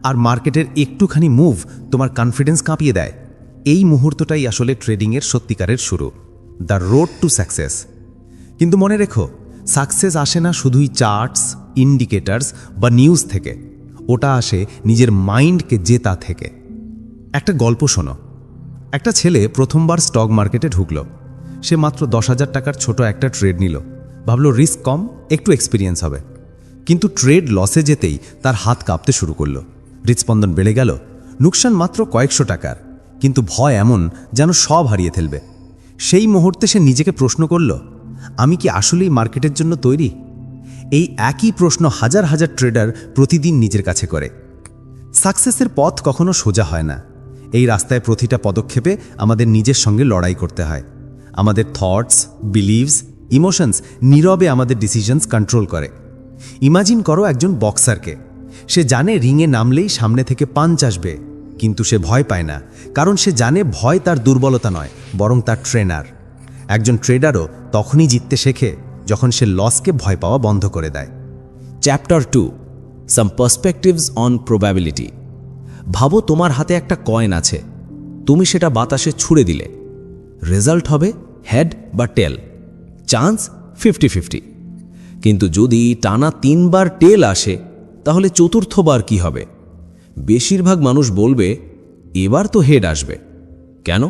আর মার্কেটের একটুখানি মুভ তোমার কনফিডেন্স কাঁপিয়ে দেয়। এই মুহূর্তটাই আসলে ট্রেডিংয়ের সত্যিকারের শুরু, দ্য রোড টু সাকসেস। কিন্তু মনে রেখো, সাকসেস আসে না শুধুই চার্টস, ইন্ডিকেটার্স বা নিউজ থেকে, ওটা আসে নিজের মাইন্ডকে জেতা থেকে। একটা গল্প শোনো। একটা ছেলে প্রথমবার স্টক মার্কেটে ঢুকল। সে মাত্র 10,000 টাকার ছোট একটা ট্রেড নিল। ভাবল রিস্ক কম, একটু এক্সপিরিয়েন্স হবে। কিন্তু ট্রেড লসে যেতেই তার হাত কাঁপতে শুরু করলো। হৃৎস্পন্দন বেড়ে গেল। নুকসান মাত্র কয়েকশো টাকার, কিন্তু ভয় এমন যেন সব হারিয়ে ফেলবে। সেই মুহূর্তে সে নিজেকে প্রশ্ন করল, আমি কি আসলেই মার্কেটের জন্য তৈরি? এই একই প্রশ্ন হাজার হাজার ট্রেডার প্রতিদিন নিজের কাছে করে। সাকসেসের পথ কখনো সোজা হয় না। এই রাস্তায় প্রতিটা পদক্ষেপে আমাদের নিজের সঙ্গে লড়াই করতে হয়। আমাদের থটস, বিলিভস, ইমোশনস নীরবে আমাদের ডিসিশনস কন্ট্রোল করে। ইমাজিন করো একজন বক্সারকে। সে জানে রিংয়ে নামলেই সামনে থেকে পাঞ্চ আসবে, কিন্তু সে ভয় পায় না, কারণ সে জানে ভয় তার দুর্বলতা নয়, বরং তার ট্রেনার। একজন ট্রেডারও তখনই জিততে শেখে যখন সে লসকে ভয় পাওয়া বন্ধ করে দেয়। Chapter 2, some perspectives on probability. ভাবো তোমার হাতে একটা কয়েন আছে, তুমি সেটা বাতাসে ছুড়ে দিলে। রেজাল্ট হবে হেড বা টেল, চান্স 50-50। কিন্তু যদি টানা 3 বার টেল আসে, তাহলে চতুর্থবার কি হবে? বেশিরভাগ মানুষ বলবে এবার তো হেড আসবে। কেন?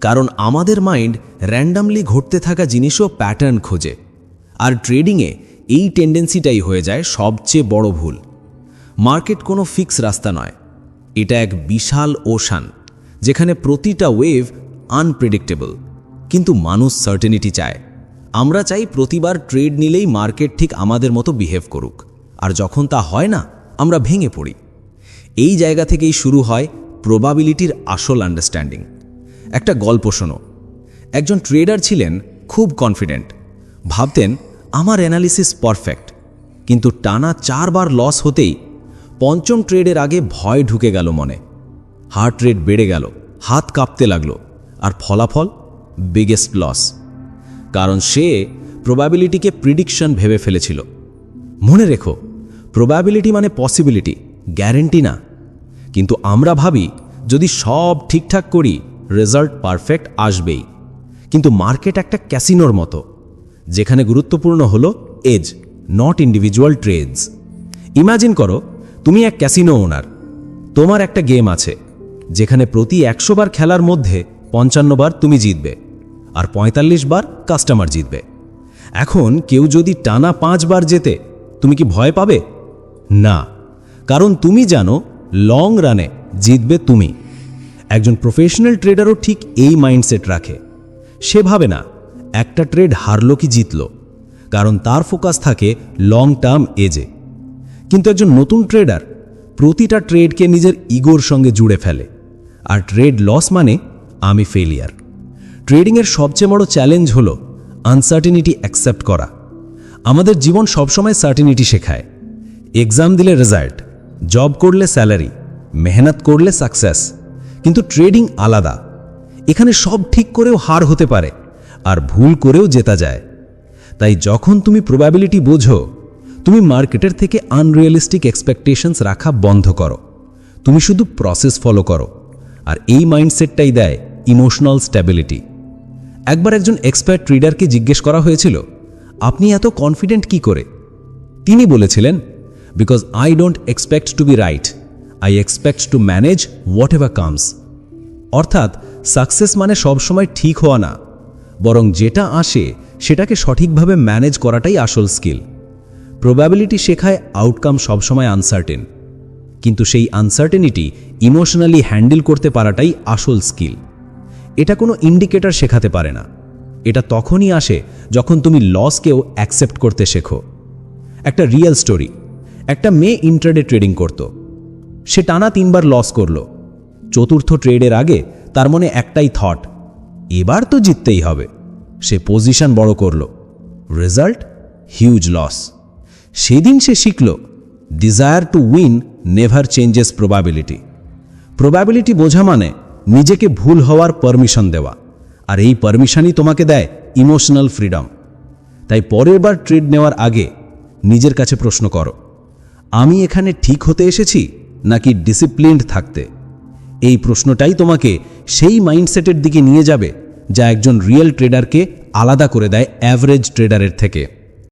কারণ আমাদের মাইন্ড র্যান্ডামলি ঘটতে থাকা জিনিসও প্যাটার্ন খোঁজে। আর ট্রেডিংয়ে এই টেন্ডেন্সিটাই হয়ে যায় সবচেয়ে বড় ভুল। মার্কেট কোনো ফিক্স রাস্তা নয়, এটা এক বিশাল ওশান, যেখানে প্রতিটা ওয়েভ আনপ্রেডিক্টেবল। কিন্তু মানুষ সার্টেনিটি চায়। আমরা চাই প্রতিবার ট্রেড নিলেই মার্কেট ঠিক আমাদের মতো বিহেভ করুক, আর যখন তা হয় না, আমরা ভেঙে পড়ি। এই জায়গা থেকেই শুরু হয় প্রবাবিলিটির আসল আন্ডারস্ট্যান্ডিং। একটা গল্প শোনো। একজন ট্রেডার ছিলেন খুব কনফিডেন্ট, ভাবতেন আমার অ্যানালিসিস পারফেক্ট। কিন্তু টানা 4 বার লস হতেই 5ম ট্রেডের আগে ভয় ঢুকে গেল মনে। হার্ট রেট বেড়ে গেল, হাত কাঁপতে লাগলো, আর ফলাফল বিগেস্ট লস। কারণ সে প্রবাবিলিটিকে প্রিডিকশন ভেবে ফেলেছিল। মনে রেখো, প্রবাবিলিটি মানে পসিবিলিটি, গ্যারেন্টি না। কিন্তু আমরা ভাবি যদি সব ঠিকঠাক করি রেজাল্ট পারফেক্ট আসবেই। কিন্তু মার্কেট একটা ক্যাসিনোর মতো, যেখানে গুরুত্বপূর্ণ হলো edge, not individual trades. Imagine করো তুমি এক ক্যাসিনো ওনার। তোমার একটা গেম আছে যেখানে প্রতি 100 বার খেলার মধ্যে 55 বার তুমি জিতবে, আর 45 বার কাস্টমার জিতবে। এখন কেউ যদি টানা 5 বার জেতে, তুমি কি ভয় পাবে? না, কারণ তুমি জানো লং রানে জিতবে তুমি। একজন প্রফেশনাল ট্রেডারও ঠিক এই মাইন্ডসেট রাখে। সে ভাবে না একটা ট্রেড হারলো কি জিতলো, কারণ তার ফোকাস থাকে লং টার্ম এজে। কিন্তু একজন নতুন ট্রেডার প্রতিটা ট্রেডকে নিজের ইগোর সঙ্গে জুড়ে ফেলে, আর ট্রেড লস মানে আমি ফেলিয়ার। ট্রেডিংয়ের সবচেয়ে বড় চ্যালেঞ্জ হলো আনসার্টেনিটি অ্যাকসেপ্ট করা। আমাদের জীবন সবসময় সার্টেনিটি শেখায়। এক্সাম দিলে রেজাল্ট, জব করলে স্যালারি, মেহনত করলে সাকসেস। কিন্তু ট্রেডিং আলাদা। এখানে সব ঠিক করেও হার হতে পারে, আর ভুল করেও জেতা যায়। তাই যখন তুমি প্রবাবিলিটি বোঝো, তুমি মার্কেটের থেকে আনরিয়ালিস্টিক এক্সপেকটেশনস রাখা বন্ধ করো। তুমি শুধু প্রসেস ফলো করো, আর এই মাইন্ডসেটটাই দেয় ইমোশনাল স্ট্যাবিলিটি। একবার একজন এক্সপার্ট ট্রেডারকে জিজ্ঞেস করা হয়েছিল, আপনি এত কনফিডেন্ট কি করে? তিনি বলেছিলেন, because I don't expect to be right, I expect to manage whatever comes. অর্থাৎ সাকসেস মানে সবসময় ঠিক হওয়া না, বরং যেটা আসে সেটাকে সঠিকভাবে ম্যানেজ করাটাই আসল স্কিল। প্রবাবিলিটি শেখায় আউটকাম সবসময় আনসার্টেন, কিন্তু সেই আনসার্টেনিটি ইমোশনালি হ্যান্ডেল করতে পারাটাই আসল স্কিল। এটা কোনো ইন্ডিকেটর শেখাতে পারে না। এটা তখনই আসে যখন তুমি লসকেও অ্যাকসেপ্ট করতে শেখো। একটা রিয়েল স্টোরি। একটা মেয়ে ইন্ট্রাডে ট্রেডিং করত। সে টানা 3 বার লস করল। চতুর্থ ট্রেডের আগে তার মনে একটাই থট, এবার তো জিততেই হবে। সে পজিশন বড় করল, রেজাল্ট হিউজ লস। সেদিন সে শিখল, desire to win never changes probability. Probability বোঝা মানে নিজেকে ভুল হওয়ার পারমিশন দেওয়া, আর এই পারমিশনই তোমাকে দেয় ইমোশনাল ফ্রিডম। তাই পরের বার ট্রেড নেওয়ার আগে নিজের কাছে প্রশ্ন করো, আমি এখানে ঠিক হতে এসেছি নাকি ডিসিপ্লিনড থাকতে? এই প্রশ্নটাই তোমাকে সেই মাইন্ডসেটের দিকে নিয়ে যাবে যা একজন রিয়েল ট্রেডারকে আলাদা করে দেয় অ্যাভারেজ ট্রেডারের থেকে।